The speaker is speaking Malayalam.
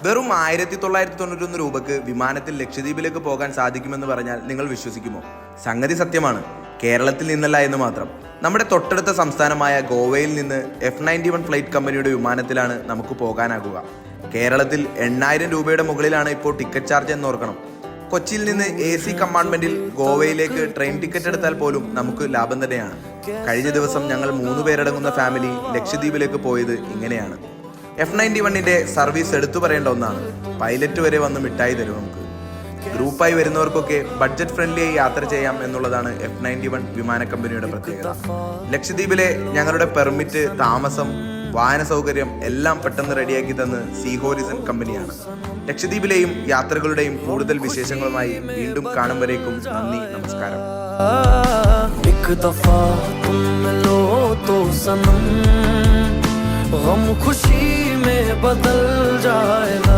വെറും 1991 രൂപക്ക് വിമാനത്തിൽ ലക്ഷദ്വീപിലേക്ക് പോകാൻ സാധിക്കുമെന്ന് പറഞ്ഞാൽ നിങ്ങൾ വിശ്വസിക്കുമോ? സംഗതി സത്യമാണ്. കേരളത്തിൽ നിന്നല്ല എന്ന് മാത്രം. നമ്മുടെ തൊട്ടടുത്ത സംസ്ഥാനമായ ഗോവയിൽ നിന്ന് F91 ഫ്ലൈറ്റ് കമ്പനിയുടെ വിമാനത്തിലാണ് നമുക്ക് പോകാനാകുക. കേരളത്തിൽ 8000 രൂപയുടെ മുകളിലാണ് ഇപ്പോൾ ടിക്കറ്റ് ചാർജ് എന്ന് ഓർക്കണം. കൊച്ചിയിൽ നിന്ന് AC കമ്പാർട്ട്മെന്റിൽ ഗോവയിലേക്ക് ട്രെയിൻ ടിക്കറ്റ് എടുത്താൽ പോലും നമുക്ക് ലാഭം തന്നെയാണ്. കഴിഞ്ഞ ദിവസം ഞങ്ങൾ 3 പേരടങ്ങുന്ന ഫാമിലി ലക്ഷദ്വീപിലേക്ക് പോയത് ഇങ്ങനെയാണ്. F91ന്റെ സർവീസ് എടുത്തു പറയേണ്ട ഒന്നാണ്. പൈലറ്റ് വരെ വന്ന് മിഠായി തരും നമുക്ക്. ഗ്രൂപ്പായി വരുന്നവർക്കൊക്കെ ബഡ്ജറ്റ് ഫ്രണ്ട്ലിയായി യാത്ര ചെയ്യാം എന്നുള്ളതാണ് F91 വിമാന കമ്പനിയുടെ പ്രത്യേകത. ലക്ഷദ്വീപിലെ ഞങ്ങളുടെ പെർമിറ്റ്, താമസം, വാഹന സൗകര്യം എല്ലാം പെട്ടെന്ന് റെഡിയാക്കി തന്ന് സീ ഹോറിസൺ കമ്പനിയാണ്. ലക്ഷദ്വീപിലെയും യാത്രകളുടെയും കൂടുതൽ വിശേഷങ്ങളുമായി വീണ്ടും കാണും വരേക്കും നന്ദി, നമസ്കാരം. गम खुशी में बदल जाएगा।